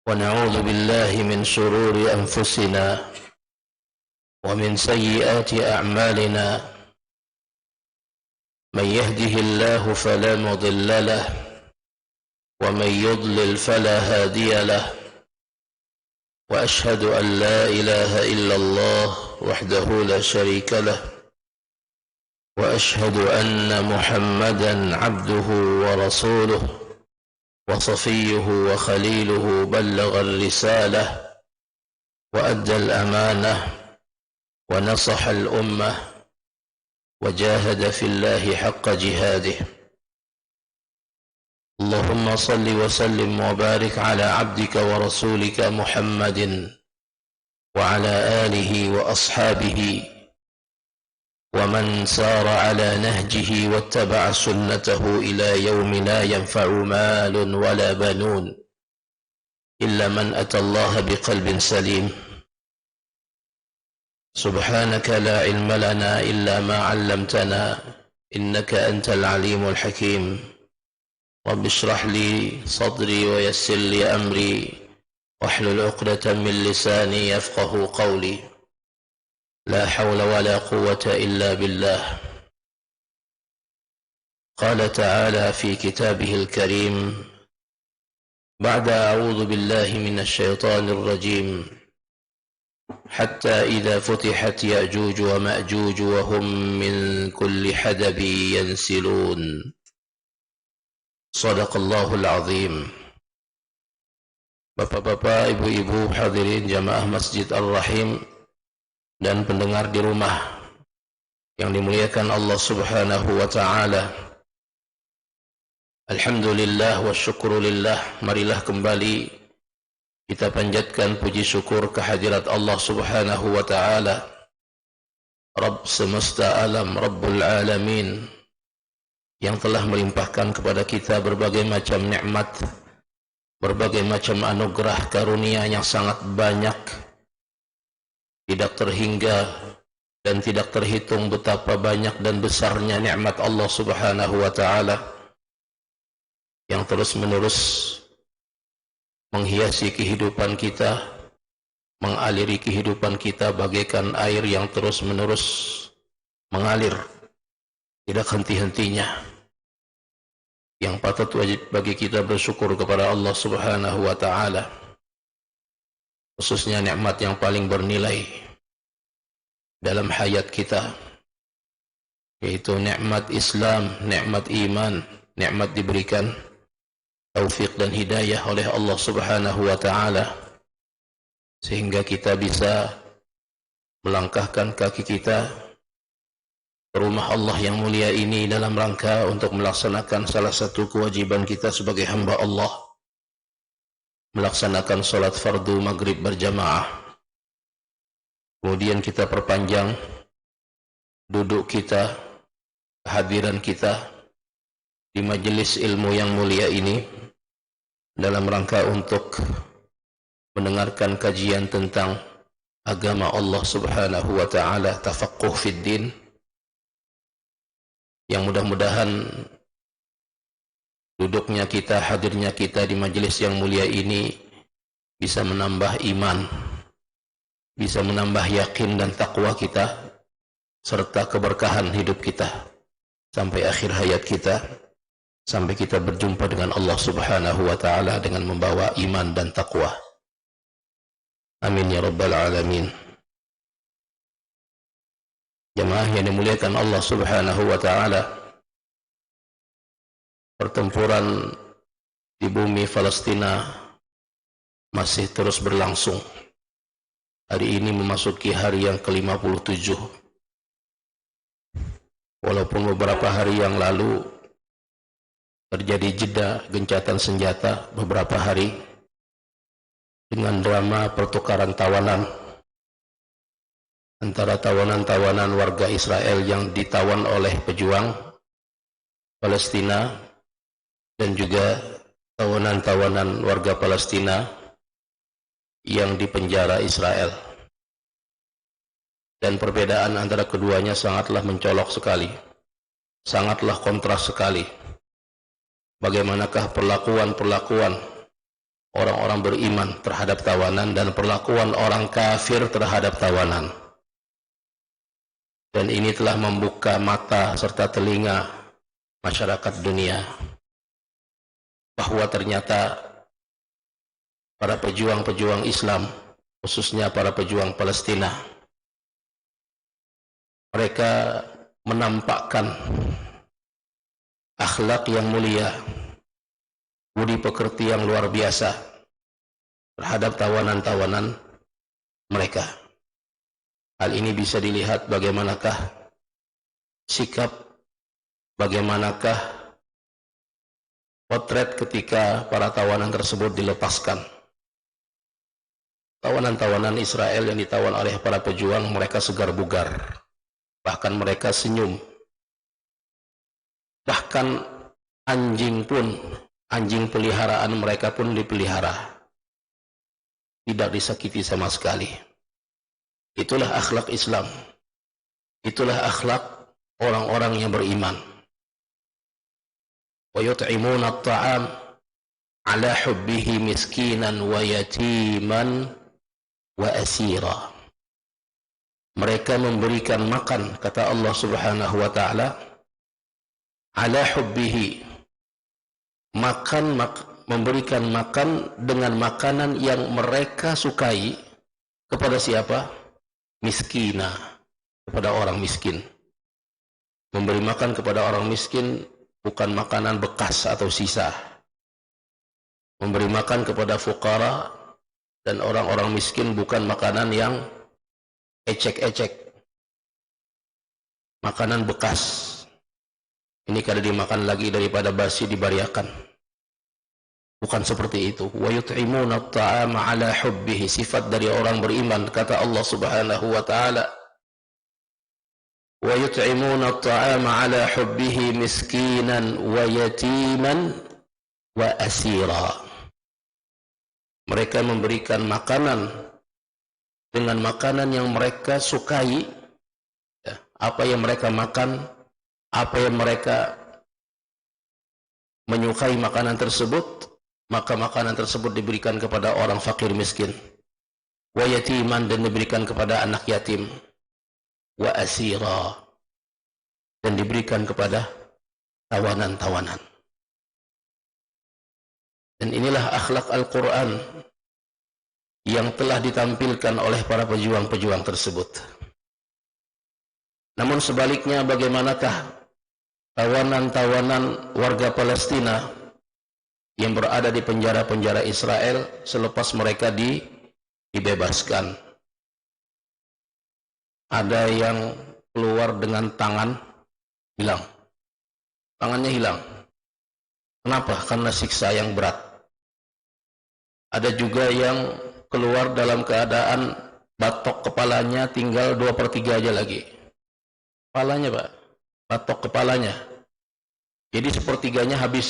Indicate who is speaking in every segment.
Speaker 1: ونعوذ بالله من شرور أنفسنا ومن سيئات أعمالنا. من يهده الله فلا مضل له ومن يضلل فلا هادي له، وأشهد أن لا إله إلا الله وحده لا شريك له، وأشهد أن محمدا عبده ورسوله وصفيه وخليله، بلغ الرسالة وأدى الأمانة ونصح الأمة وجاهد في الله حق جهاده. اللهم صل وسلم وبارك على عبدك ورسولك محمد وعلى آله وأصحابه ومن سار على نهجه واتبع سنته إلى يوم لا ينفع مال ولا بنون إلا من أتى الله بقلب سليم. سبحانك لا علم لنا إلا ما علمتنا إنك أنت العليم الحكيم. رب اشرح لي صدري ويسر لي أمري واحلل عقدة من لساني يفقه قولي. لا حول ولا قوة إلا بالله. قال تعالى في كتابه الكريم بعد أعوذ بالله من الشيطان الرجيم: حتى إذا فتحت يأجوج ومأجوج وهم من كل حدب ينسلون. صدق الله العظيم. Bapak-bapak, ibu-ibu, hadirin jamaah Masjid Ar-Rahim dan pendengar di rumah yang dimuliakan Allah Subhanahu wa ta'ala. Alhamdulillah wa syukurulillah. Marilah kembali kita panjatkan puji syukur kehadirat Allah Subhanahu wa ta'ala, Rabb semesta alam, Rabbul alamin, yang telah melimpahkan kepada kita berbagai macam nikmat, berbagai macam anugerah karunia yang sangat banyak, tidak terhingga dan tidak terhitung betapa banyak dan besarnya nikmat Allah Subhanahu wa ta'ala yang terus-menerus menghiasi kehidupan kita, mengaliri kehidupan kita bagaikan air yang terus-menerus mengalir, tidak henti-hentinya. Yang patut wajib bagi kita bersyukur kepada Allah Subhanahu wa ta'ala, khususnya nikmat yang paling bernilai dalam hayat kita, yaitu nikmat Islam, nikmat iman, nikmat diberikan taufik dan hidayah oleh Allah Subhanahu wa ta'ala, sehingga kita bisa melangkahkan kaki kita ke rumah Allah yang mulia ini dalam rangka untuk melaksanakan salah satu kewajiban kita sebagai hamba Allah, melaksanakan sholat fardu maghrib berjamaah. Kemudian kita perpanjang duduk kita, kehadiran kita di majelis ilmu yang mulia ini dalam rangka untuk mendengarkan kajian tentang agama Allah Subhanahu wa ta'ala, tafaqquh fid din, yang mudah-mudahan duduknya kita, hadirnya kita di majelis yang mulia ini bisa menambah iman, bisa menambah yakin dan takwa kita, serta keberkahan hidup kita sampai akhir hayat kita, sampai kita berjumpa dengan Allah Subhanahu wa ta'ala dengan membawa iman dan takwa. Amin ya rabbal alamin. Jamaah yang dimuliakan Allah Subhanahu wa ta'ala, pertempuran di bumi Palestina masih terus berlangsung. Hari ini memasuki hari yang ke-57. Walaupun beberapa hari yang lalu terjadi jeda gencatan senjata beberapa hari dengan drama pertukaran tawanan antara tawanan-tawanan warga Israel yang ditawan oleh pejuang Palestina dan juga tawanan-tawanan warga Palestina yang dipenjara Israel. Dan perbedaan antara keduanya sangatlah mencolok sekali, sangatlah kontras sekali. Bagaimanakah perlakuan-perlakuan orang-orang beriman terhadap tawanan dan perlakuan orang kafir terhadap tawanan. Dan ini telah membuka mata serta telinga masyarakat dunia bahwa ternyata para pejuang-pejuang Islam, khususnya para pejuang Palestina, mereka menampakkan akhlak yang mulia, budi pekerti yang luar biasa terhadap tawanan-tawanan mereka. Hal ini bisa dilihat bagaimanakah sikap, bagaimanakah potret ketika para tawanan tersebut dilepaskan. Tawanan-tawanan Israel yang ditawan oleh para pejuang, mereka segar bugar, bahkan mereka senyum. Bahkan anjing peliharaan mereka pun dipelihara, tidak disakiti sama sekali. Itulah akhlak Islam. Itulah akhlak orang-orang yang beriman. Wa yut'imuna at-ta'am ala hubbihi miskinan wa yatiman wa asira. Mereka memberikan makan, kata Allah Subhanahu wa taala, ala hubbihi, memberikan makan dengan makanan yang mereka sukai. Kepada siapa? Miskina, kepada orang miskin. Memberi makan kepada orang miskin bukan makanan bekas atau sisa. Memberi makan kepada fuqara dan orang-orang miskin bukan makanan yang ecek-ecek, makanan bekas. Ini kada dimakan lagi daripada basi dibariakan. Bukan seperti itu. Wa yut'imuna at-ta'ama 'ala hubbihi, sifat dari orang beriman, kata Allah Subhanahu wa taala. Wa yut'imuna at-ta'ama 'ala hubbihi miskinan wa yatiman wa asira. Mereka memberikan makanan dengan makanan yang mereka sukai. Apa yang mereka makan, apa yang mereka menyukai makanan tersebut, maka makanan tersebut diberikan kepada orang fakir miskin. Wa yatiman, dan diberikan kepada anak yatim. Wa asira, dan diberikan kepada tawanan-tawanan. Dan inilah akhlak Al-Quran yang telah ditampilkan oleh para pejuang-pejuang tersebut. Namun sebaliknya, bagaimanakah tawanan-tawanan warga Palestina yang berada di penjara-penjara Israel selepas mereka dibebaskan? Ada yang keluar dengan tangan hilang. Tangannya hilang. Kenapa? Karena siksa yang berat. Ada juga yang keluar dalam keadaan batok kepalanya tinggal 2/3 aja lagi. Kepalanya, Pak. Batok kepalanya. Jadi 1/3-nya habis.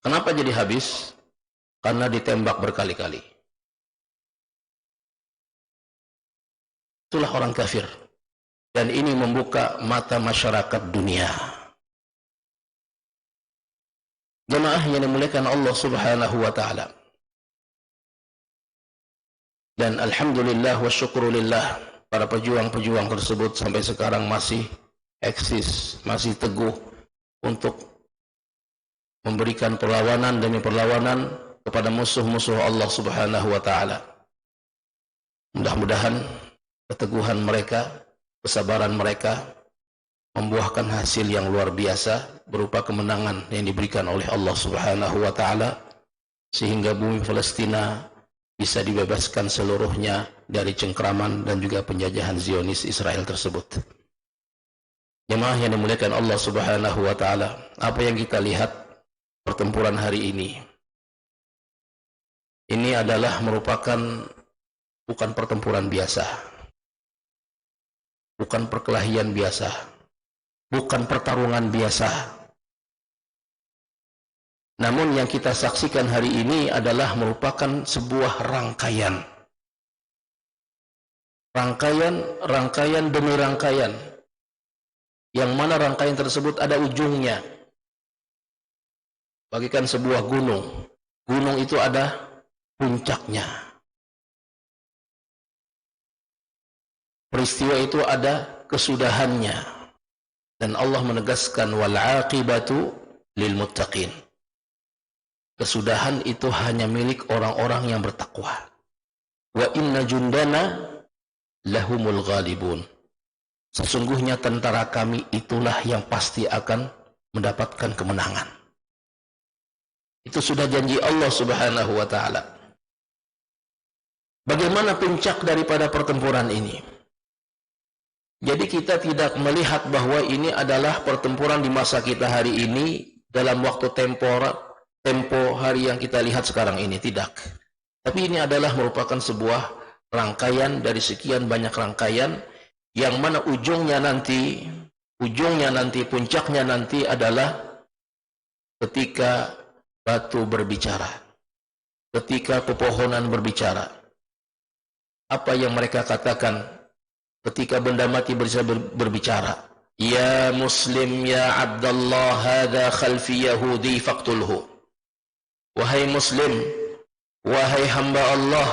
Speaker 1: Kenapa jadi habis? Karena ditembak berkali-kali. Itulah orang kafir. Dan ini membuka mata masyarakat dunia. Jemaah yang dimuliakan Allah Subhanahu wa taala. Dan alhamdulillah wa syukrulillah, para pejuang-pejuang tersebut sampai sekarang masih eksis, masih teguh untuk memberikan perlawanan demi perlawanan kepada musuh-musuh Allah Subhanahu wa taala. Mudah-mudahan keteguhan mereka, kesabaran mereka membuahkan hasil yang luar biasa berupa kemenangan yang diberikan oleh Allah Subhanahu wa taala, sehingga bumi Palestina bisa dibebaskan seluruhnya dari cengkraman dan juga penjajahan Zionis Israel tersebut. Jemaah yang dimuliakan Allah Subhanahu wa taala, apa yang kita lihat pertempuran hari ini adalah merupakan bukan pertempuran biasa, bukan perkelahian biasa, bukan pertarungan biasa. Namun yang kita saksikan hari ini adalah merupakan sebuah rangkaian demi rangkaian, yang mana rangkaian tersebut ada ujungnya, bagikan sebuah gunung gunung itu ada puncaknya. Peristiwa itu ada kesudahannya. Dan Allah menegaskan wal aqibatu lil muttaqin. Kesudahan itu hanya milik orang-orang yang bertakwa. Wa inna jundana lahumul ghalibun. Sesungguhnya tentara kami itulah yang pasti akan mendapatkan kemenangan. Itu sudah janji Allah Subhanahu wa taala. Bagaimana puncak daripada pertempuran ini? Jadi kita tidak melihat bahwa ini adalah pertempuran di masa kita hari ini dalam waktu tempo hari yang kita lihat sekarang ini, tidak. Tapi ini adalah merupakan sebuah rangkaian dari sekian banyak rangkaian yang mana ujungnya nanti, puncaknya nanti adalah ketika batu berbicara, ketika pepohonan berbicara. Apa yang mereka katakan ketika benda mati bisa berbicara? Ya Muslim, ya Abdullah, hadha khalfi Yahudi faqtulhu. Wahai Muslim, wahai hamba Allah,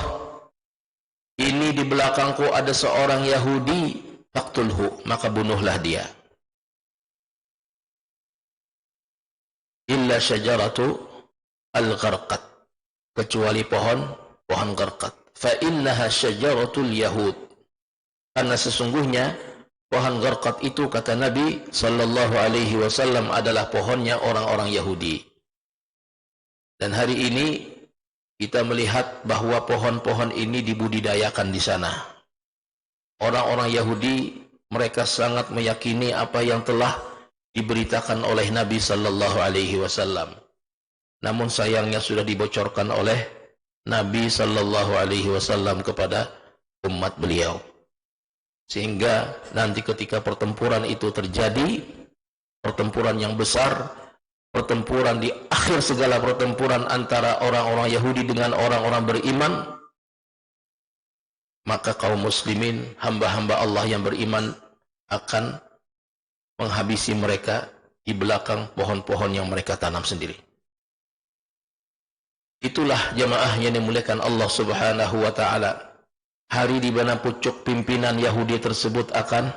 Speaker 1: ini di belakangku ada seorang Yahudi, faqtulhu, maka bunuhlah dia. Illa syajaratu al-gharqad, kecuali pohon gharqad. Fa innaha syajaratul yahud, karena sesungguhnya pohon gharqad itu, kata Nabi sallallahu alaihi wasallam, adalah pohonnya orang-orang Yahudi. Dan hari ini kita melihat bahwa pohon-pohon ini dibudidayakan di sana. Orang-orang Yahudi, mereka sangat meyakini apa yang telah diberitakan oleh Nabi sallallahu alaihi wasallam. Namun sayangnya sudah dibocorkan oleh Nabi sallallahu alaihi wasallam kepada umat beliau. Sehingga nanti ketika pertempuran itu terjadi, pertempuran yang besar, pertempuran di akhir segala pertempuran antara orang-orang Yahudi dengan orang-orang beriman, maka kaum muslimin, hamba-hamba Allah yang beriman akan menghabisi mereka di belakang pohon-pohon yang mereka tanam sendiri. Itulah jamaah yang dimuliakan Allah Subhanahu wa taala. Hari di mana pucuk pimpinan Yahudi tersebut akan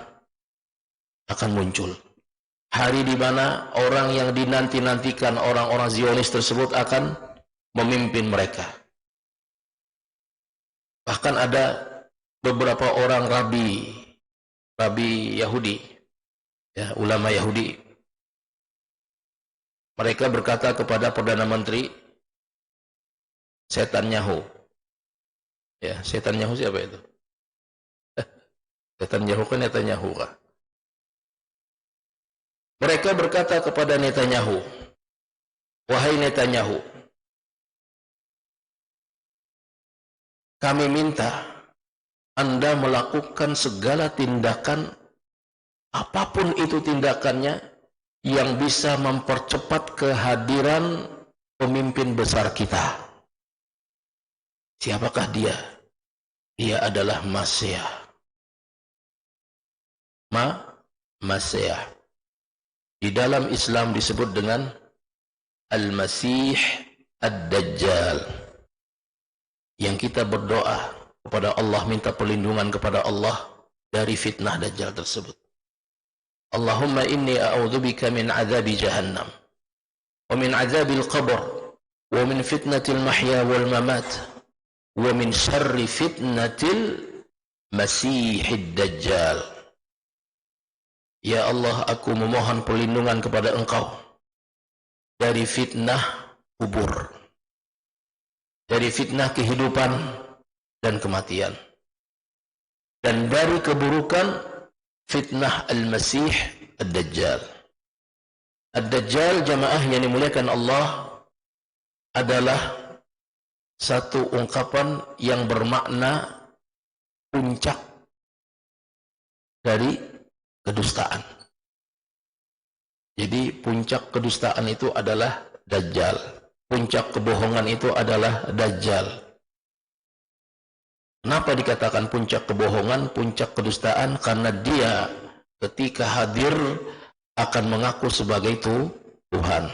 Speaker 1: muncul. Hari di mana orang yang dinanti-nantikan orang-orang Zionis tersebut akan memimpin mereka. Bahkan ada beberapa orang rabi Yahudi, ya, ulama Yahudi. Mereka berkata kepada Perdana Menteri Netanyahu. Ya, Netanyahu siapa itu? Netanyahu kan Netanyahu kah? Mereka berkata kepada Netanyahu, wahai Netanyahu, kami minta Anda melakukan segala tindakan, apapun itu tindakannya, yang bisa mempercepat kehadiran pemimpin besar kita. Siapakah dia? Dia adalah Maseah. Maseah. Di dalam Islam disebut dengan Al-Masih Ad-Dajjal. Yang kita berdoa kepada Allah, minta perlindungan kepada Allah dari fitnah Dajjal tersebut. Allahumma inni a'udzubika min azabi jahannam, wa min azabil qabr, wa min fitnatil mahya wal mamat, wa min syarri fitnatil masihid dajjal. Ya Allah, aku memohon perlindungan kepada Engkau dari fitnah kubur, dari fitnah kehidupan dan kematian, dan dari keburukan fitnah al-masih ad-dajjal. Ad-dajjal, jamaah yang dimuliakan Allah, adalah satu ungkapan yang bermakna puncak dari kedustaan. Jadi puncak kedustaan itu adalah Dajjal. Puncak kebohongan itu adalah Dajjal. Kenapa dikatakan puncak kebohongan, puncak kedustaan? Karena dia ketika hadir akan mengaku sebagai Tuhan.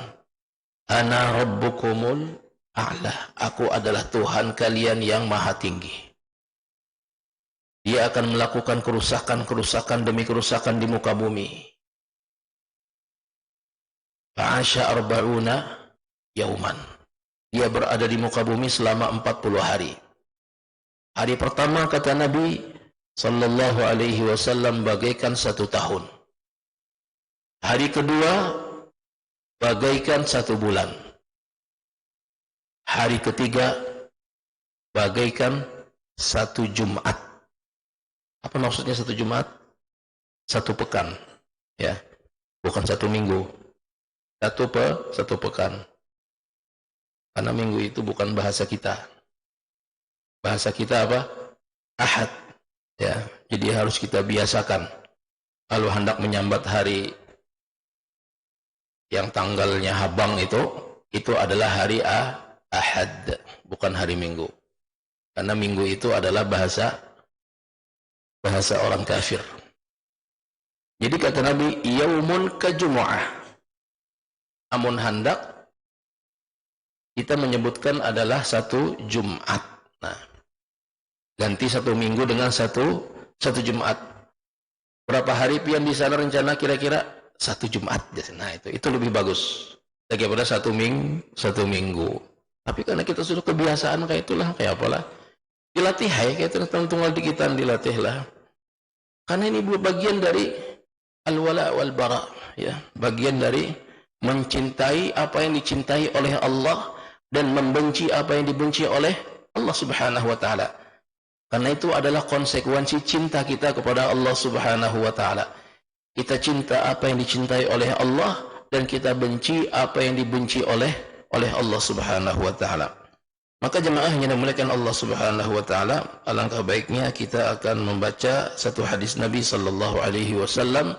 Speaker 1: Ana rabbukumul a'la. Aku adalah Tuhan kalian yang maha tinggi. Dia akan melakukan kerusakan demi kerusakan di muka bumi. Fa'asha arba'una yauman. Dia berada di muka bumi selama 40 hari. Hari pertama kata Nabi sallallahu alaihi wasallam bagaikan 1 tahun. Hari kedua bagaikan 1 bulan. Hari ketiga bagaikan 1 Jumat. Apa maksudnya 1 Jumat? 1 pekan, ya, bukan 1 minggu. 1 pekan. Karena minggu itu bukan bahasa kita. Bahasa kita apa? Ahad. Ya, jadi harus kita biasakan. Kalau hendak menyambat hari yang tanggalnya habang itu adalah hari Ahad, bukan hari Minggu. Karena Minggu itu adalah bahasa orang kafir. Jadi kata Nabi, yaumun kajumu'ah. Amun hendak kita menyebutkan adalah 1 Jumat. Nah, ganti 1 minggu dengan 1 Jumat. Berapa hari pian di sana rencana kira-kira? 1 Jumat. Nah, itu lebih bagus daripada 1 minggu. Tapi karena kita sudah kebiasaan kayak itulah, kayak apalah. Dilatih kayak itu tunggal dikitan dilatihlah. Karena ini bagian dari al-wala wal bara, ya, bagian dari mencintai apa yang dicintai oleh Allah dan membenci apa yang dibenci oleh Allah Subhanahu wa taala. Karena itu adalah konsekuensi cinta kita kepada Allah Subhanahu wa taala. Kita cinta apa yang dicintai oleh Allah dan kita benci apa yang dibenci oleh Allah Subhanahu wa taala. Maka jemaah yang dimuliakan Allah Subhanahu wa taala, alangkah baiknya kita akan membaca satu hadis Nabi sallallahu alaihi wasallam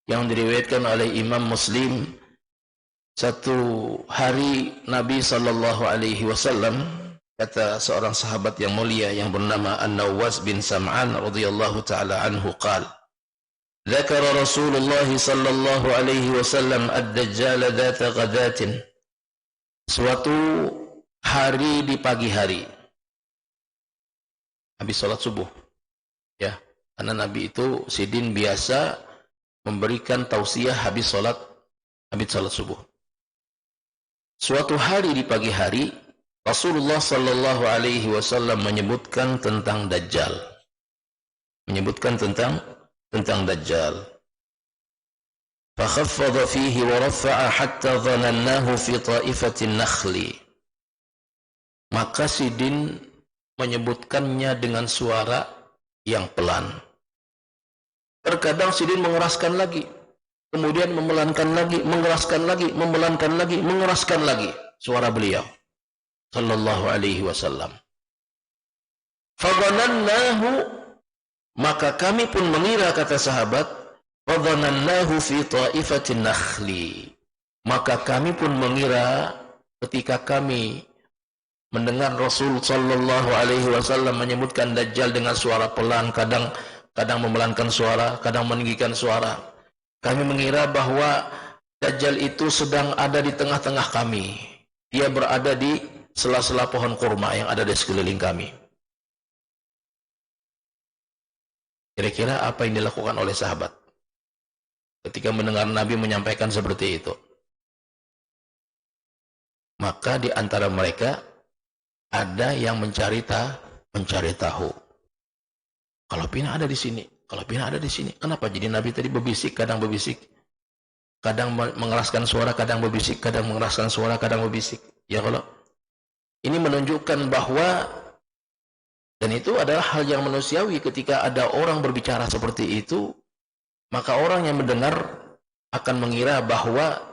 Speaker 1: yang diriwayatkan oleh Imam Muslim. Satu hari Nabi sallallahu alaihi wasallam, kata seorang sahabat yang mulia yang bernama An-Nawas bin Sam'an radhiyallahu taala anhu, qala dzakara Rasulullah sallallahu alaihi wasallam ad-dajjal dzata ghadatin. Suatu hari di pagi hari habis salat subuh, ya, karena Nabi itu sidin biasa memberikan tausiah habis salat subuh. Suatu hari di pagi hari Rasulullah sallallahu alaihi wasallam menyebutkan tentang Dajjal. Tentang Dajjal. Fakhaffadha fihi wa rafa'a hatta dhanannahu fi ta'ifatin nakhli. Maka sidin menyebutkannya dengan suara yang pelan. Terkadang sidin mengeraskan lagi, kemudian memelankan lagi, mengeraskan lagi, memelankan lagi, mengeraskan lagi suara beliau sallallahu alaihi wasallam. Fadhanannahu, maka kami pun mengira, kata sahabat, fadhanannahu fi ta'ifatin nakhli. Maka kami pun mengira ketika kami mendengar Rasul sallallahu alaihi wasallam menyebutkan Dajjal dengan suara pelan, kadang memelankan suara, kadang meninggikan suara. Kami mengira bahwa Dajjal itu sedang ada di tengah-tengah kami. Dia berada di sela-sela pohon kurma yang ada di sekeliling kami. Kira-kira apa yang dilakukan oleh sahabat ketika mendengar Nabi menyampaikan seperti itu? Maka di antara mereka ada yang mencari tahu. Kalau pina ada di sini, kenapa jadi Nabi tadi berbisik, kadang berbisik, kadang mengeraskan suara, kadang berbisik, kadang mengeraskan suara, kadang berbisik. Ya, kalau ini menunjukkan bahwa, dan itu adalah hal yang manusiawi, ketika ada orang berbicara seperti itu, maka orang yang mendengar akan mengira bahwa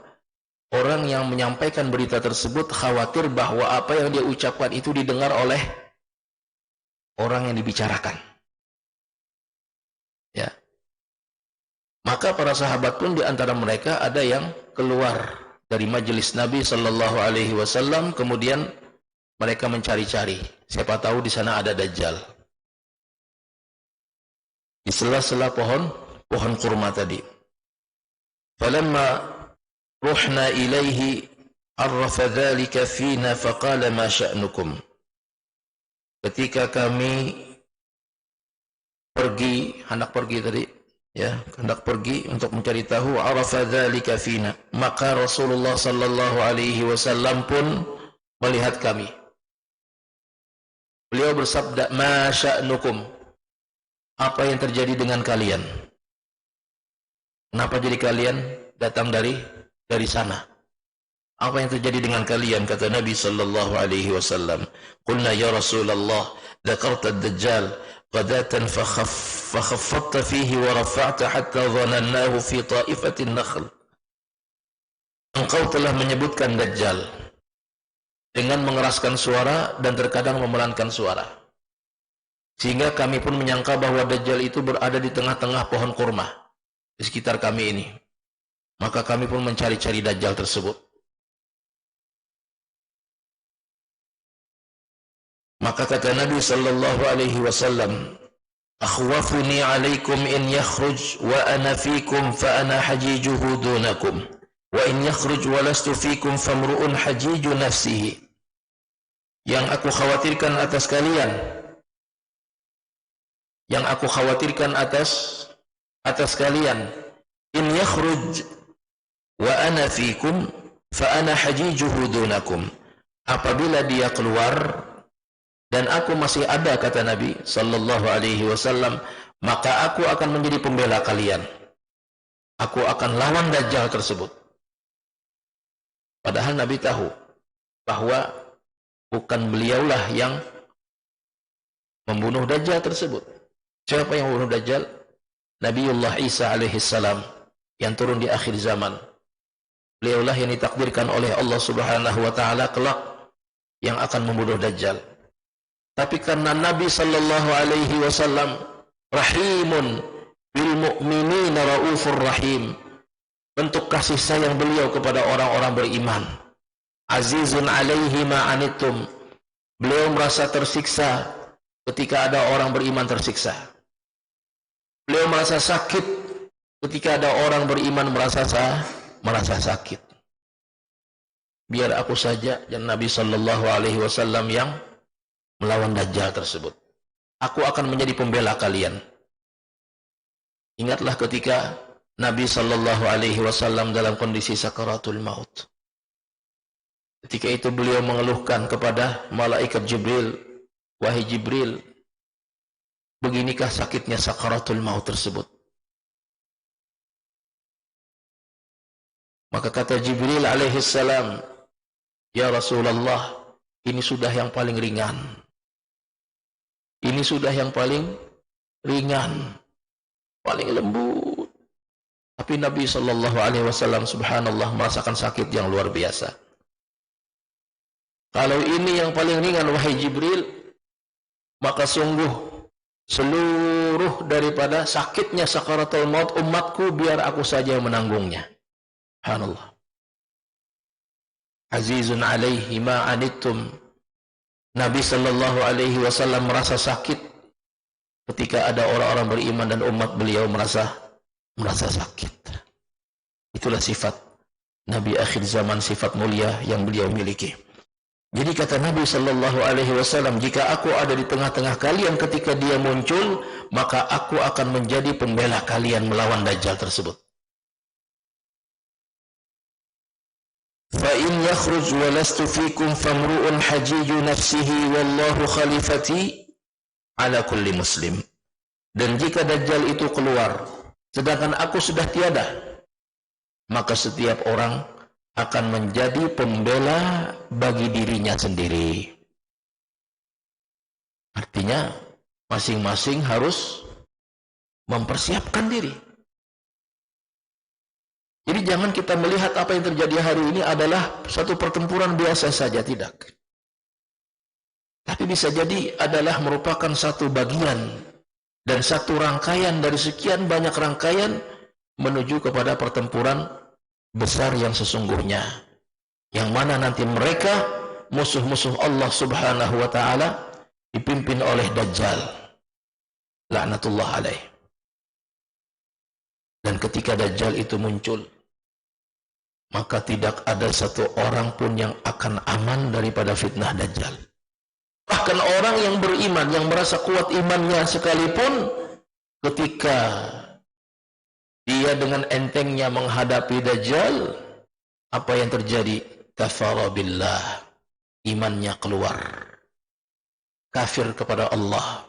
Speaker 1: orang yang menyampaikan berita tersebut khawatir bahwa apa yang dia ucapkan itu didengar oleh orang yang dibicarakan. Ya. Maka para sahabat pun di antara mereka ada yang keluar dari majelis Nabi sallallahu alaihi wasallam, kemudian mereka mencari-cari, siapa tahu di sana ada Dajjal. Di sela-sela pohon kurma tadi. Falamma ruhna ilaihi arrafa dzalika fina faqala ma sya'nukum. Ketika kami hendak pergi untuk mencari tahu, arafa dzalika fina, maka Rasulullah sallallahu alaihi wasallam pun melihat kami. Beliau bersabda, ma sya'nukum, apa yang terjadi dengan kalian? Kenapa jadi kalian datang dari sana? Apa yang terjadi dengan kalian? Kata Nabi sallallahu alaihi wasallam, qulna ya Rasulullah, dzakarta ad-dajjal qadatan fakhaffatta fihi wa rafa'ta hatta dhanannahu fi ta'ifatin nakhl. Engkau telah menyebutkan Dajjal dengan mengeraskan suara dan terkadang memelankan suara, sehingga kami pun menyangka bahwa Dajjal itu berada di tengah-tengah pohon kurma di sekitar kami ini. Maka kami pun mencari-cari Dajjal tersebut. Maka kata Nabi sallallahu alaihi wasallam, akhwafuni alaikum in yakhruj wa ana fikum fa ana hajijuhu dunakum, wa in yakhruj wa lastu fikum famru'un hajiju nafsihi. Yang aku khawatirkan atas kalian, in yakhruj wa ana fikum fa ana hajijuhu dunakum, apabila dia keluar dan aku masih ada, kata Nabi sallallahu alaihi wasallam, maka aku akan menjadi pembela kalian. Aku akan lawan Dajjal tersebut. Padahal Nabi tahu bahwa bukan beliaulah yang membunuh Dajjal tersebut. Siapa yang membunuh Dajjal? Nabiullah Isa alaihi salam yang turun di akhir zaman. Beliaulah yang ditakdirkan oleh Allah Subhanahu wa taala kelak yang akan membunuh Dajjal. Tapi karena Nabi sallallahu alaihi wasallam rahimun bil mu'minina raufur rahim, bentuk kasih sayang beliau kepada orang-orang beriman. Azizun alaihi ma anittum, beliau merasa tersiksa ketika ada orang beriman tersiksa. Beliau merasa sakit ketika ada orang beriman merasa sakit. Biar aku saja dan Nabi sallallahu alaihi wasallam yang melawan Dajjal tersebut. Aku akan menjadi pembela kalian. Ingatlah ketika Nabi sallallahu alaihi wasallam dalam kondisi sakaratul maut. Ketika itu beliau mengeluhkan kepada malaikat Jibril, wahai Jibril, beginikah sakitnya sakaratul maut tersebut? Maka kata Jibril alaihi salam, ya Rasulullah, ini sudah yang paling ringan. Ini sudah yang paling ringan, paling lembut. Tapi Nabi sallallahu alaihi wasallam subhanallah merasakan sakit yang luar biasa. Kalau ini yang paling ringan wahai Jibril, maka sungguh seluruh daripada sakitnya sakaratul maut umatku biar aku saja yang menanggungnya. Subhanallah. Azizun alaihi ma anittum. Nabi sallallahu alaihi wasallam merasa sakit ketika ada orang-orang beriman dan umat beliau merasa sakit. Itulah sifat Nabi akhir zaman, sifat mulia yang beliau miliki. Jadi kata Nabi sallallahu alaihi wasallam, jika aku ada di tengah-tengah kalian ketika dia muncul, maka aku akan menjadi pembela kalian melawan Dajjal tersebut. فَإِنْ يَخْرُجْ وَلَسْتُ فِيكُمْ فَامْرُؤٌ حَجِيجُ نَفْسِهِ وَاللَّهُ خَلِفَتِي عَلَى كُلِّ مُسْلِمٍ. Dan jika Dajjal itu keluar, sedangkan aku sudah tiada, maka setiap orang akan menjadi pembela bagi dirinya sendiri. Artinya, masing-masing harus mempersiapkan diri. Jadi jangan kita melihat apa yang terjadi hari ini adalah satu pertempuran biasa saja, tidak. Tapi bisa jadi adalah merupakan satu bagian dan satu rangkaian dari sekian banyak rangkaian menuju kepada pertempuran besar yang sesungguhnya. Yang mana nanti mereka, musuh-musuh Allah subhanahu wa ta'ala, dipimpin oleh Dajjal. La'natullah alaih. Dan ketika Dajjal itu muncul, maka tidak ada satu orang pun yang akan aman daripada fitnah Dajjal. Bahkan orang yang beriman, yang merasa kuat imannya sekalipun, ketika dia dengan entengnya menghadapi Dajjal, apa yang terjadi? Kafara billah, imannya keluar, kafir kepada Allah,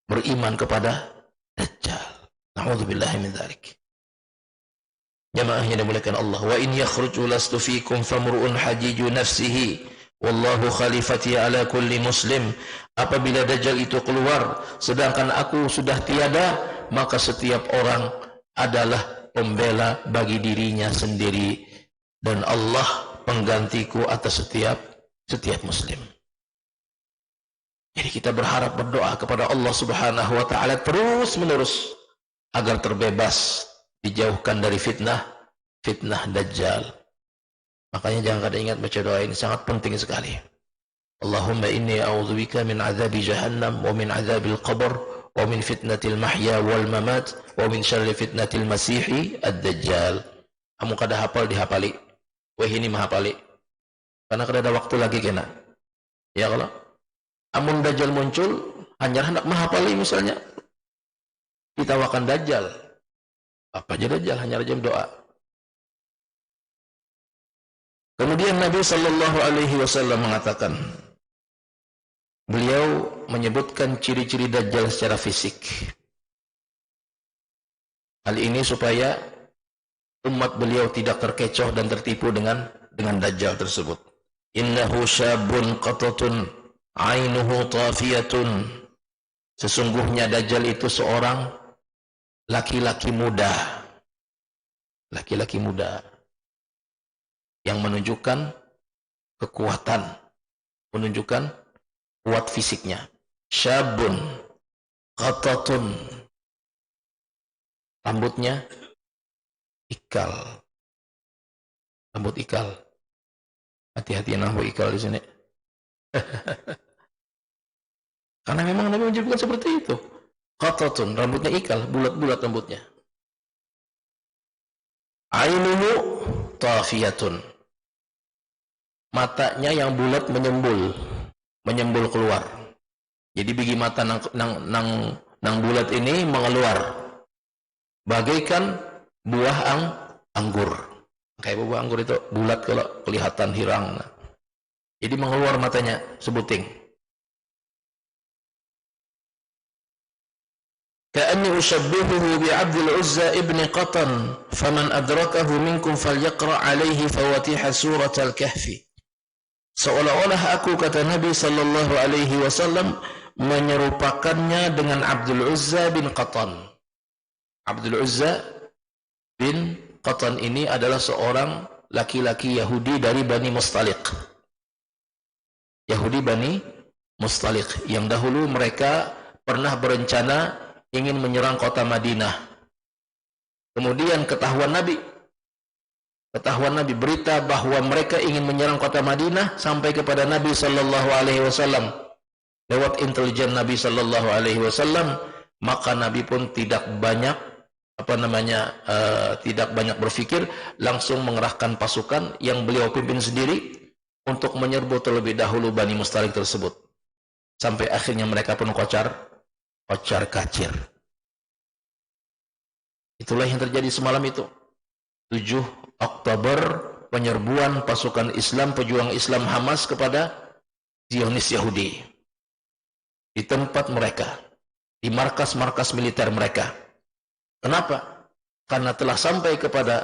Speaker 1: beriman kepada Dajjal. Na'udzubillahi min dzalik. Jamaah yang dimuliakan Allah, wa in yakhruju lastu fikum famru'un hajiju nafsihi wallahu khalifati ala kulli muslim. Apabila Dajjal itu keluar sedangkan aku sudah tiada, maka setiap orang adalah pembela bagi dirinya sendiri, dan Allah penggantiku atas setiap muslim. Jadi kita berharap, berdoa kepada Allah Subhanahu wa taala terus menerus agar terbebas, dijauhkan dari fitnah Dajjal. Makanya jangan kadang ingat baca doa ini, sangat penting sekali. Allahumma inni a'udzubika min azabi jahannam wa min azabil qabr wa min fitnatil mahya wal mamat wa min syarri fitnatil masihi ad-dajjal. Kamu kada hafal dihafali. Wah ini mahapali. Karena kada ada waktu lagi kena. Ya kalau amun Dajjal muncul, hanya hendak mahapali misalnya. Ditawakan Dajjal. Apa aja Dajjal, hanya rajam doa. Kemudian Nabi sallallahu alaihi wasallam mengatakan, beliau menyebutkan ciri-ciri Dajjal secara fisik. Hal ini supaya umat beliau tidak terkecoh dan tertipu dengan Dajjal tersebut. Innahu syabun qatatun ainuhu tafiyatun. Sesungguhnya Dajjal itu seorang laki-laki muda. Laki-laki muda yang menunjukkan kekuatan, menunjukkan kuat fisiknya. Syabun qatatun. Rambutnya ikal. Rambut ikal. Hati-hati rambut ikal di sini. Karena memang Nabi menyebutkan seperti itu. Qatatun, rambutnya ikal, bulat-bulat rambutnya. Ainuhu tafiyatun. Matanya yang bulat menyembul keluar. Jadi biji mata nang bulat ini mengeluar bagaikan buah anggur. Kayak buah anggur itu bulat kalau kelihatan hirang. Jadi mengeluar matanya sebuting. Ka'anni ushabbihuhu bi'Abdul Uzza ibn Qatan, faman adrakahu minkum falyaqra' alaihi fawatiha surat al-Kahfi. Seolah-olah aku, kata Nabi sallallahu alaihi wasallam, menyerupakannya dengan Abdul Uzza bin Qatan. Abdul Uzza bin Qatan ini adalah seorang laki-laki Yahudi dari Bani Mustaliq. Yahudi Bani Mustaliq yang dahulu mereka pernah berencana ingin menyerang kota Madinah. Kemudian ketahuan Nabi berita bahwa mereka ingin menyerang kota Madinah sampai kepada Nabi sallallahu alaihi wasallam lewat intelijen Nabi sallallahu alaihi wasallam. Maka Nabi pun tidak banyak berpikir, langsung mengerahkan pasukan yang beliau pimpin sendiri untuk menyerbu terlebih dahulu Bani Mustaliq tersebut. Sampai akhirnya mereka pun kocar kacir. Itulah yang terjadi semalam itu. 7 Oktober, penyerbuan pasukan Islam, pejuang Islam Hamas kepada Zionis Yahudi. Di tempat mereka, di markas-markas militer mereka. Kenapa? Karena telah sampai kepada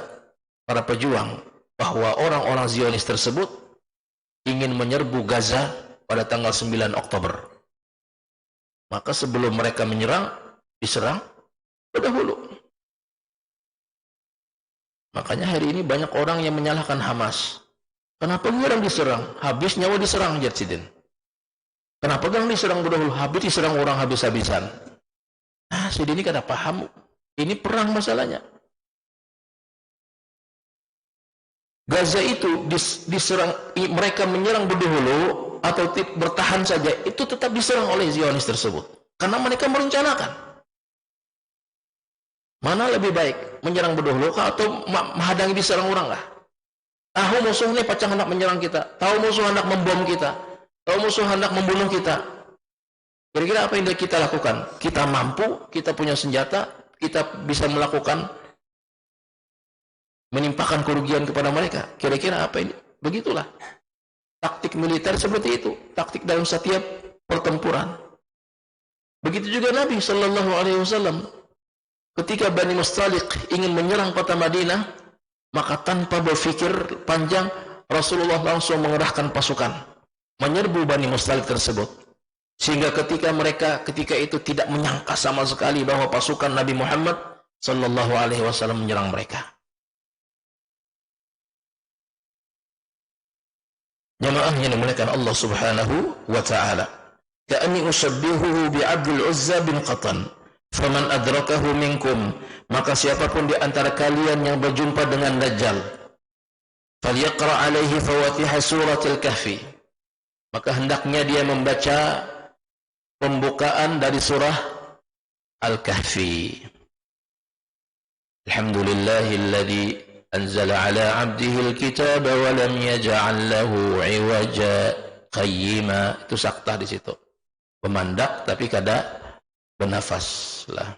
Speaker 1: para pejuang bahwa orang-orang Zionis tersebut ingin menyerbu Gaza pada tanggal 9 Oktober. Maka sebelum mereka menyerang, diserang terdahulu. Makanya hari ini banyak orang yang menyalahkan Hamas. Kenapa orang diserang? Habis nyawa diserang, Jadsidin. Kenapa orang diserang dahulu? Habis diserang orang habis-habisan. Nah, Sidin ini kada paham. Ini perang masalahnya. Gaza itu diserang, mereka menyerang berdahulu atau bertahan saja, itu tetap diserang oleh Zionis tersebut. Karena mereka merencanakan. Mana lebih baik, menyerang berdahulu atau menghadangi diserang orang lah? Tahu musuh ini pacang hendak menyerang kita, tahu musuh hendak membom kita, tahu musuh hendak membunuh kita. Kira-kira apa yang kita lakukan? Kita mampu, kita punya senjata, kita bisa melakukan menimpakan kerugian kepada mereka. Kira-kira apa ini? Begitulah taktik militer, seperti itu taktik dalam setiap pertempuran. Begitu juga Nabi Shallallahu Alaihi Wasallam ketika Bani Mustaliq ingin menyerang kota Madinah, maka tanpa berpikir panjang Rasulullah langsung mengerahkan pasukan menyerbu Bani Mustaliq tersebut, sehingga ketika itu tidak menyangka sama sekali bahwa pasukan Nabi Muhammad Shallallahu Alaihi Wasallam menyerang mereka. Jamaah yang dimuliakan Allah Subhanahu wa Ta'ala, ka'anni ushabbihuhu bi'Abdul Uzza bin Qatan faman adrakahu minkum, maka siapapun di antara kalian yang berjumpa dengan Dajjal, falyaqra alaihi fawatiha suratul kahfi, maka hendaknya dia membaca pembukaan dari surah Al-Kahfi. Alhamdulillahilladzi anzala ala 'abdihi al-kitaba wa lam yaj'al lahu 'iwaja qayyima. Itu saktah di situ. Pemandak tapi kada bernafas lah.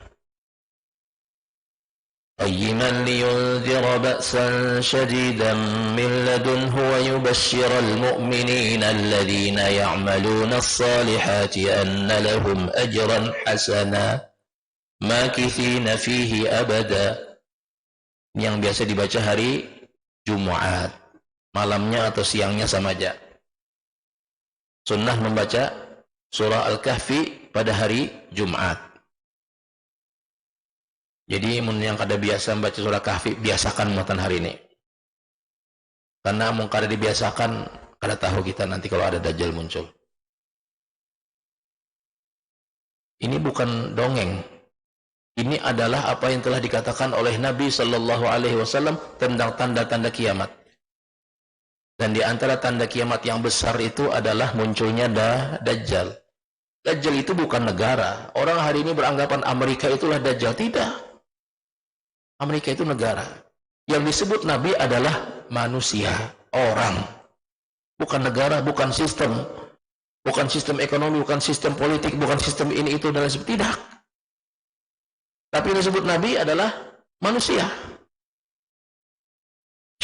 Speaker 1: Qayyiman liyunzira ba'san shadidan min ladunhu wa yubashshiral mu'minina alladhina ya'maluna as-salihati anna lahum ajran hasana makithina fihi abada. Yang biasa dibaca hari Jumat, malamnya atau siangnya sama aja. Sunnah membaca surah Al-Kahfi pada hari Jumat. Jadi yang kada biasa membaca surah Kahfi, biasakan matan hari ini. Karena mau kada dibiasakan, kada tahu kita nanti kalau ada Dajjal muncul. Ini bukan dongeng. Ini adalah apa yang telah dikatakan oleh Nabi Shallallahu Alaihi Wasallam tentang tanda-tanda kiamat. Dan di antara tanda kiamat yang besar itu adalah munculnya Dajjal. Dajjal itu bukan negara. Orang hari ini beranggapan Amerika itulah Dajjal. Tidak. Amerika itu negara. Yang disebut Nabi adalah manusia, orang. Bukan negara, bukan sistem. Bukan sistem ekonomi, bukan sistem politik, bukan sistem ini, itu, dan lain sebagainya. Tidak. Tapi yang disebut Nabi adalah manusia.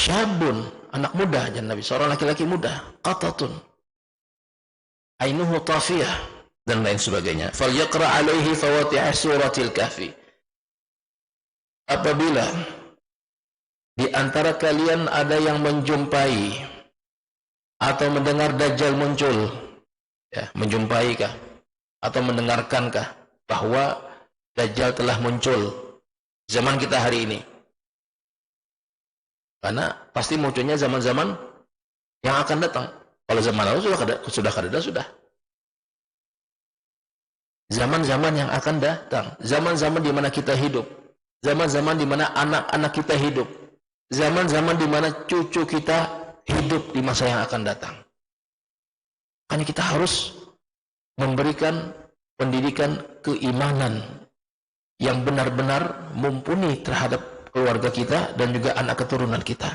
Speaker 1: Syabun, anak muda, jangan Nabi, seorang laki-laki muda. Qatatun, ainuhu tafiyah, dan lain sebagainya. Falyaqra alaihi fawatiha suratil kahfi. Apabila di antara kalian ada yang menjumpai atau mendengar Dajjal muncul, ya, menjumpai kah atau mendengarkankah bahwa Dajjal telah muncul zaman kita hari ini? Karena pasti munculnya zaman-zaman yang akan datang. Kalau zaman lalu sudah kada. Zaman-zaman yang akan datang, zaman-zaman di mana kita hidup, zaman-zaman di mana anak-anak kita hidup, zaman-zaman di mana cucu kita hidup di masa yang akan datang. Karena kita harus memberikan pendidikan keimanan yang benar-benar mumpuni terhadap keluarga kita dan juga anak keturunan kita.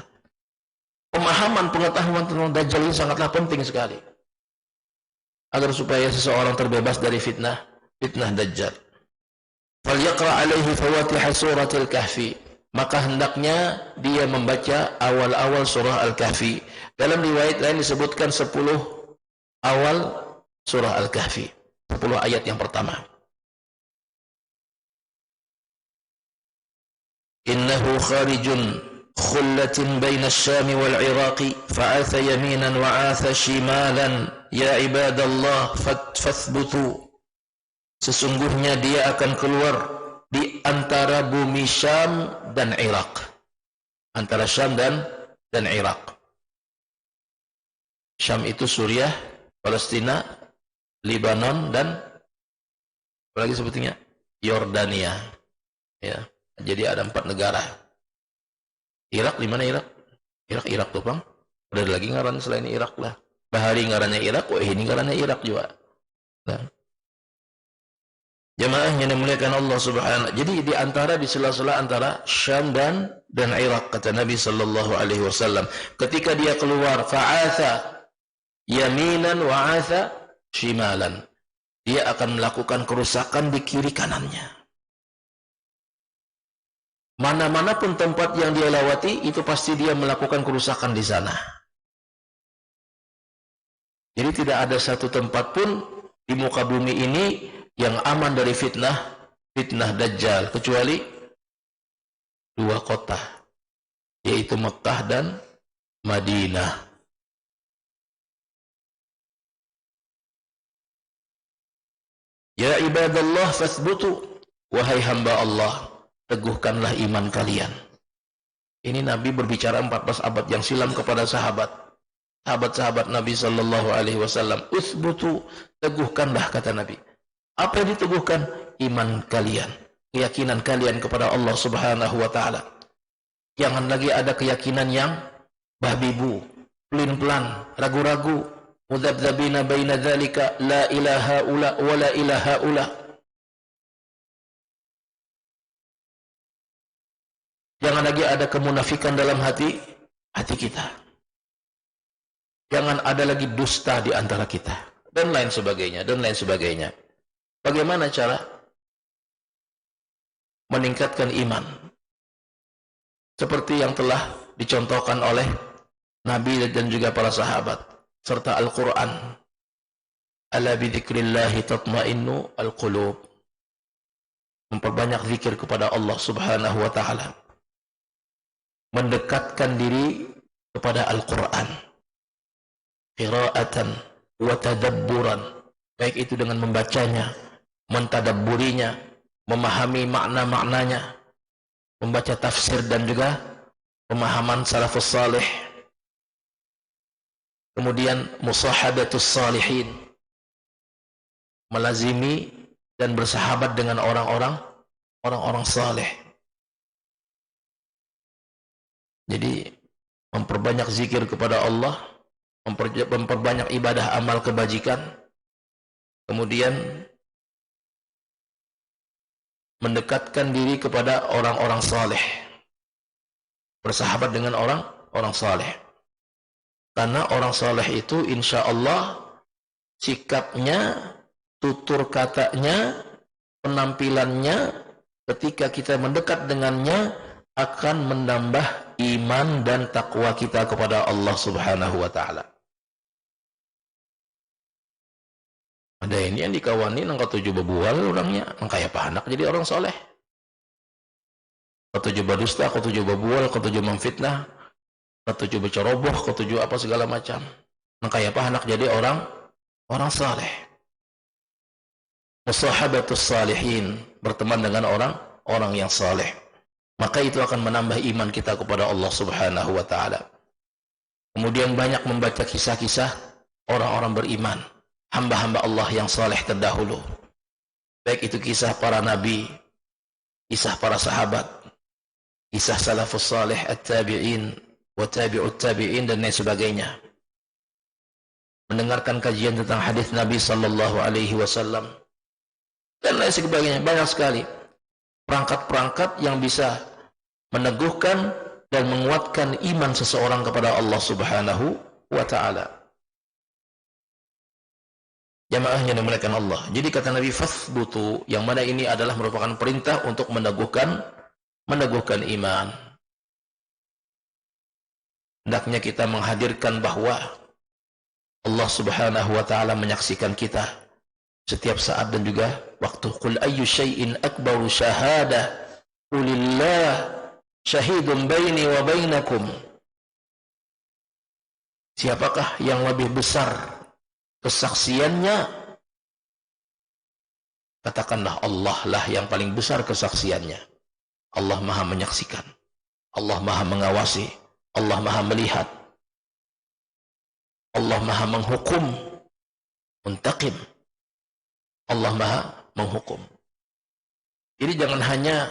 Speaker 1: Pemahaman, pengetahuan tentang Dajjal ini sangatlah penting sekali, agar supaya seseorang terbebas dari fitnah Dajjal. Falyaqra alaihi fawatiha suratil kahfi, maka hendaknya dia membaca awal-awal surah Al-Kahfi. Dalam riwayat lain disebutkan 10 awal surah Al-Kahfi, 10 ayat yang pertama. Innahu kharijun khullatin baina asy-Syam wal Iraq fa'atha yaminan wa 'atha shimalan ya ibadallah fathbutu. Sesungguhnya dia akan keluar di antara bumi Syam dan Irak. Antara Syam dan Irak. Syam itu Suriah, Palestina, Lebanon, dan apa lagi sebetulnya? Yordania. Ya. Jadi ada 4 negara. Irak di mana Irak? Irak tuh bang. Ada lagi ngaran selain Irak lah. Bahari ngarannya Irak, ini ngarannya Irak juga. Nah. Jamaah yang dimuliakan Allah Subhanahu. Jadi di sela-sela antara Syam dan dan Irak, kata Nabi sallallahu alaihi wasallam. Ketika dia keluar, fa'atha yaminan wa'atha shimalan. Dia akan melakukan kerusakan di kiri kanannya. Mana-mana pun tempat yang dia lewati, itu pasti dia melakukan kerusakan di sana. Jadi tidak ada satu tempat pun di muka bumi ini yang aman dari fitnah Dajjal, kecuali dua kota, yaitu Mekah dan Madinah. Ya ibadallah fathbutu, wahai hamba Allah, teguhkanlah iman kalian. Ini Nabi berbicara 14 abad yang silam kepada sahabat-sahabat Nabi sallallahu alaihi wasallam. Uthbutu, teguhkanlah, kata Nabi. Apa yang diteguhkan? Iman kalian, keyakinan kalian kepada Allah Subhanahu wa taala. Jangan lagi ada keyakinan yang bahbibu, pelin-pelan, ragu-ragu, mudzabdzabina baina dzalika, la ilaha ula wa la ilaha ula. Jangan lagi ada kemunafikan dalam hati kita. Jangan ada lagi dusta di antara kita, dan lain sebagainya, dan lain sebagainya. Bagaimana cara meningkatkan iman? Seperti yang telah dicontohkan oleh Nabi dan juga para sahabat serta Al-Quran. Ala bidzikrillahi tatma'innu al-qulub. Memperbanyak zikir kepada Allah Subhanahu wa ta'ala. Mendekatkan diri kepada Al-Quran. Qira'atan wa tadabburan. Baik itu dengan membacanya, mentadabburinya, memahami makna-maknanya, membaca tafsir dan juga pemahaman salafus salih. Kemudian musahabatus salihin, melazimi dan bersahabat dengan orang-orang saleh. Jadi memperbanyak zikir kepada Allah, memperbanyak ibadah amal kebajikan, kemudian mendekatkan diri kepada orang-orang saleh, bersahabat dengan orang saleh. Karena orang saleh itu insya Allah sikapnya, tutur katanya, penampilannya, ketika kita mendekat dengannya akan menambah iman dan takwa kita kepada Allah Subhanahu wa ta'ala. Ada ini yang dikawani nang ketujuh bebual orangnya, nang kaya pahanak jadi orang soleh. Ketujuh badusta, ketujuh bebual, ketujuh memfitnah, ketujuh berceroboh, ketujuh apa segala macam. Nang kaya pahanak jadi orang soleh. Musahabatus salihin, berteman dengan orang yang saleh. Maka itu akan menambah iman kita kepada Allah Subhanahu wa ta'ala. Kemudian banyak membaca kisah-kisah orang-orang beriman, hamba-hamba Allah yang saleh terdahulu. Baik itu kisah para nabi, kisah para sahabat, kisah salafus salih, at-tabi'in, wa tabi'ut tabi'in, dan lain sebagainya. Mendengarkan kajian tentang hadis Nabi sallallahu alaihi wasallam dan lain sebagainya. Banyak sekali perangkat-perangkat yang bisa meneguhkan dan menguatkan iman seseorang kepada Allah Subhanahu wa ta'ala. Jamaahnya dimuliakan Allah. Jadi kata Nabi, fathbutu, yang mana ini adalah merupakan perintah untuk meneguhkan iman. Hendaknya kita menghadirkan bahwa Allah Subhanahu wa ta'ala menyaksikan kita setiap saat dan juga waktu. Qul ayyu syai'in akbaru syahadah qulillah syahidun baini wa bainakum. Siapakah yang lebih besar kesaksiannya? Katakanlah Allah lah yang paling besar kesaksiannya. Allah maha menyaksikan, Allah maha mengawasi, Allah maha melihat, Allah maha menghukum, muntaqim, Allah maha menghukum. Jadi jangan hanya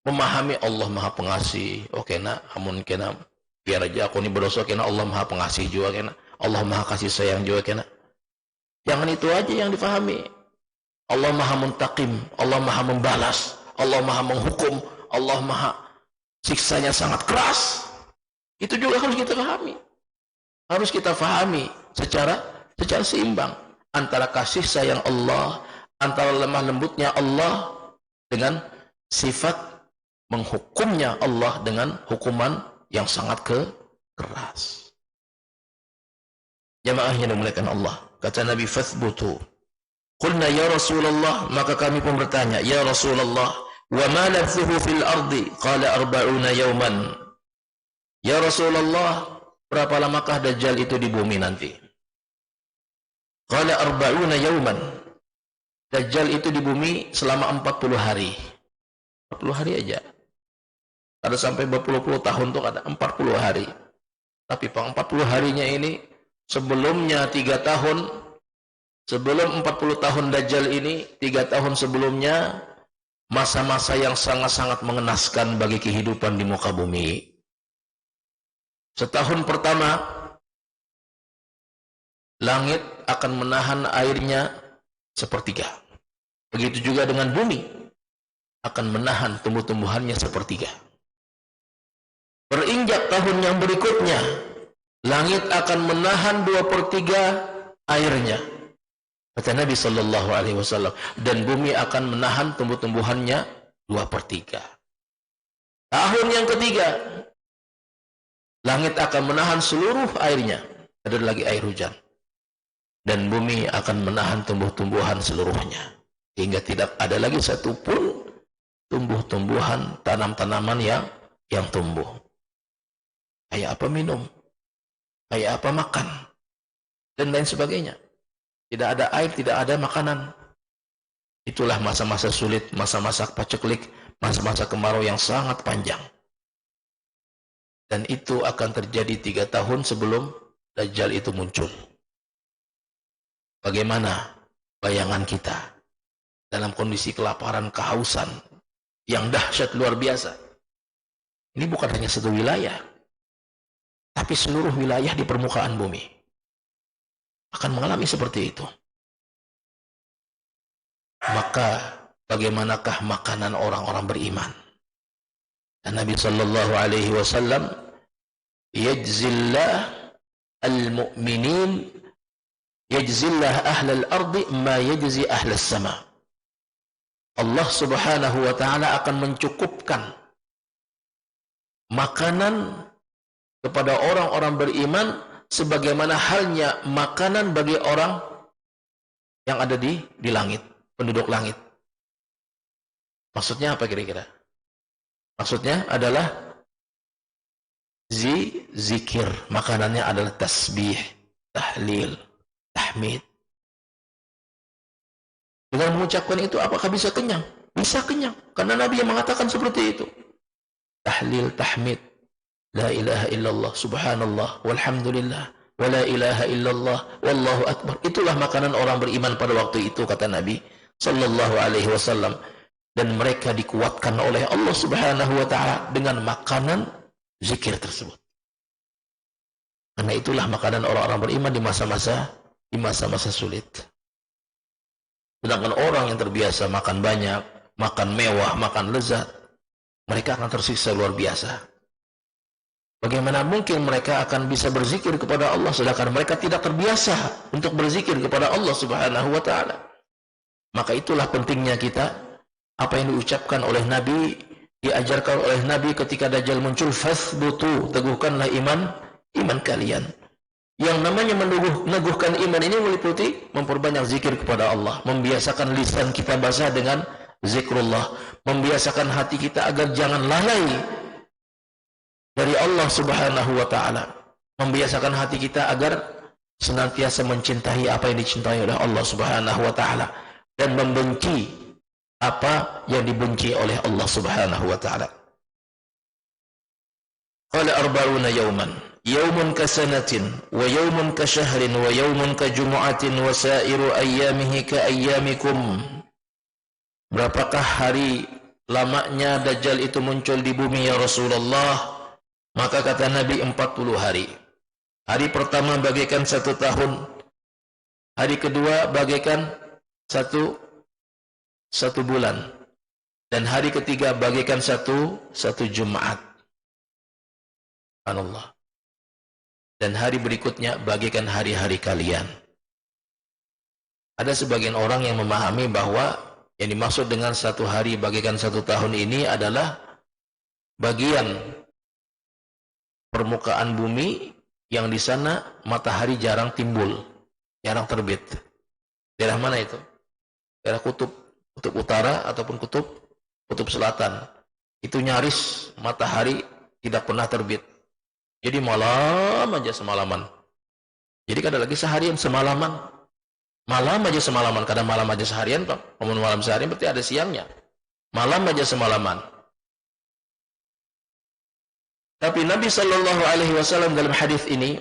Speaker 1: memahami Allah maha pengasih, oke nak, amun kena biar aja aku ini berdosa, kena Allah maha pengasih juga, kena Allah maha kasih sayang juga, kena. Jangan itu aja yang difahami. Allah maha muntaqim, Allah maha membalas, Allah maha menghukum, Allah maha siksanya sangat keras. Itu juga harus kita pahami. Harus kita pahami secara seimbang antara kasih sayang Allah, antara lemah lembutnya Allah dengan sifat menghukumnya Allah dengan hukuman yang sangat keras. Jamaah yang dimuliakan Allah, kata Nabi, fathbutu. Qulna ya Rasulullah, maka kami pun bertanya, ya Rasulullah, wa ma labthuhu fil ardi? Qala 40 yawman. Ya Rasulullah, berapa lamakah Dajjal itu di bumi nanti? Qala 40 yawman. Dajjal itu di bumi selama 40 hari. 40 hari aja. Ada sampai berpuluh-puluh tahun tuh ada 40 hari. Tapi 40 harinya ini sebelumnya 3 tahun, sebelum 40 tahun Dajjal ini, 3 tahun sebelumnya masa-masa yang sangat-sangat mengenaskan bagi kehidupan di muka bumi. Setahun pertama langit akan menahan airnya sepertiga. Begitu juga dengan bumi akan menahan tumbuh-tumbuhannya sepertiga. Berinjak tahun yang berikutnya, langit akan menahan 2/3 airnya. Kata Nabi sallallahu alaihi wasallam, dan bumi akan menahan tumbuh-tumbuhannya 2/3. Tahun yang ketiga, langit akan menahan seluruh airnya. Ada lagi air hujan. Dan bumi akan menahan tumbuh-tumbuhan seluruhnya. Hingga tidak ada lagi satupun tumbuh-tumbuhan, tanam-tanaman yang tumbuh. Kayak apa minum, kayak apa makan, dan lain sebagainya. Tidak ada air, tidak ada makanan. Itulah masa-masa sulit, masa-masa paceklik, masa-masa kemarau yang sangat panjang. Dan itu akan terjadi 3 tahun sebelum Dajjal itu muncul. Bagaimana bayangan kita dalam kondisi kelaparan, kehausan yang dahsyat luar biasa? Ini bukan hanya satu wilayah, tapi seluruh wilayah di permukaan bumi akan mengalami seperti itu. Maka bagaimanakah makanan orang-orang beriman? Dan Nabi sallallahu alaihi wasallam, yajzillah al-mu'minin, yajzillah ahlal ardi ma yajzi ahlas sama. Allah subhanahu wa ta'ala akan mencukupkan makanan kepada orang-orang beriman sebagaimana halnya makanan bagi orang yang ada di langit, penduduk langit. Maksudnya apa kira-kira? Maksudnya adalah zikir. Makanannya adalah tasbih, tahlil, tahmid. Dengan mengucapkan itu apakah bisa kenyang? Bisa kenyang, karena Nabi yang mengatakan seperti itu. Tahlil, tahmid, la ilaha illallah, subhanallah, walhamdulillah, wa la ilaha illallah, wallahu akbar. Itulah makanan orang beriman pada waktu itu, kata Nabi sallallahu alaihi wasallam. Dan mereka dikuatkan oleh Allah subhanahu wa ta'ala dengan makanan zikir tersebut. Karena itulah makanan orang-orang beriman di masa-masa sulit. Sedangkan orang yang terbiasa makan banyak, makan mewah, makan lezat, mereka akan tersiksa luar biasa. Bagaimana mungkin mereka akan bisa berzikir kepada Allah sedangkan mereka tidak terbiasa untuk berzikir kepada Allah subhanahu wa ta'ala? Maka itulah pentingnya kita, apa yang diucapkan oleh Nabi, diajarkan oleh Nabi ketika Dajjal muncul, fathbutu, teguhkanlah iman kalian. Yang namanya meneguhkan iman ini meliputi memperbanyak zikir kepada Allah, membiasakan lisan kita basah dengan zikrullah, membiasakan hati kita agar jangan lalai dari Allah subhanahu wa ta'ala, membiasakan hati kita agar senantiasa mencintai apa yang dicintai oleh Allah subhanahu wa ta'ala, dan membenci apa yang dibenci oleh Allah subhanahu wa ta'ala. Qala 40 yawman, yawmun kasanatin, wa yawmun kasyahrin, wa yawmun kajumu'atin, wa sairu ayyamihi ka ayyamikum. Berapakah hari lamanya Dajjal itu muncul di bumi ya Rasulullah? Maka kata Nabi 40 hari. Hari pertama bagaikan 1 tahun, hari kedua bagaikan satu bulan, dan hari ketiga bagaikan satu Jumat. Subhanallah. Dan hari berikutnya bagikan hari-hari kalian. Ada sebagian orang yang memahami bahwa yang dimaksud dengan satu hari bagikan satu tahun ini adalah bagian permukaan bumi yang di sana matahari jarang timbul, jarang terbit. Daerah mana itu? Daerah kutub utara ataupun kutub selatan. Itu nyaris matahari tidak pernah terbit. Jadi malam aja semalaman. Jadi kada lagi seharian semalaman. Malam aja semalaman. Kadang malam aja seharian, Pak. Kalau malam seharian berarti ada siangnya. Malam aja semalaman. Tapi Nabi Shallallahu Alaihi Wasallam dalam hadis ini,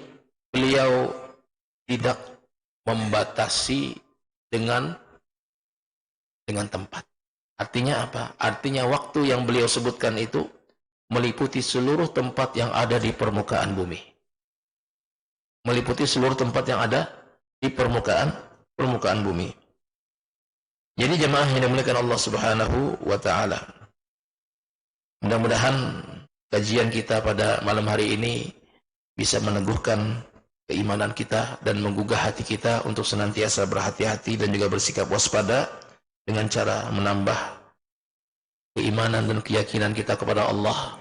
Speaker 1: beliau tidak membatasi dengan tempat. Artinya apa? Artinya waktu yang beliau sebutkan itu meliputi seluruh tempat yang ada di permukaan bumi. Meliputi seluruh tempat yang ada di permukaan bumi. Jadi jemaah yang dimuliakan Allah Subhanahu wa taala. Mudah-mudahan kajian kita pada malam hari ini bisa meneguhkan keimanan kita dan menggugah hati kita untuk senantiasa berhati-hati dan juga bersikap waspada dengan cara menambah keimanan dan keyakinan kita kepada Allah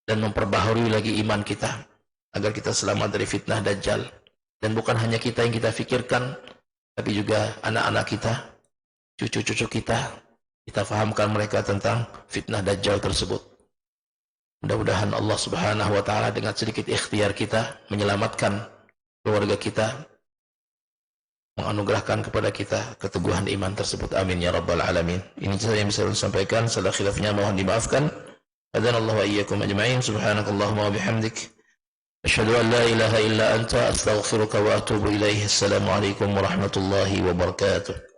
Speaker 1: dan memperbaharui lagi iman kita agar kita selamat dari fitnah Dajjal. Dan bukan hanya kita yang kita fikirkan, tapi juga anak-anak kita, cucu-cucu kita fahamkan mereka tentang fitnah Dajjal tersebut. Mudah-mudahan Allah Subhanahu wa taala dengan sedikit ikhtiar kita menyelamatkan keluarga kita, menganugerahkan kepada kita keteguhan iman tersebut. Amin ya rabbal alamin. Ini saja yang bisa saya sampaikan. Salah khilafnya mohon dimaafkan. Hadanallahu wa iyyakum ajma'in. Subhanakallahumma wa bihamdik, asyhadu an la ilaha illa anta, astaghfiruka wa atubu ilaih. Assalamualaikum warahmatullahi wabarakatuh.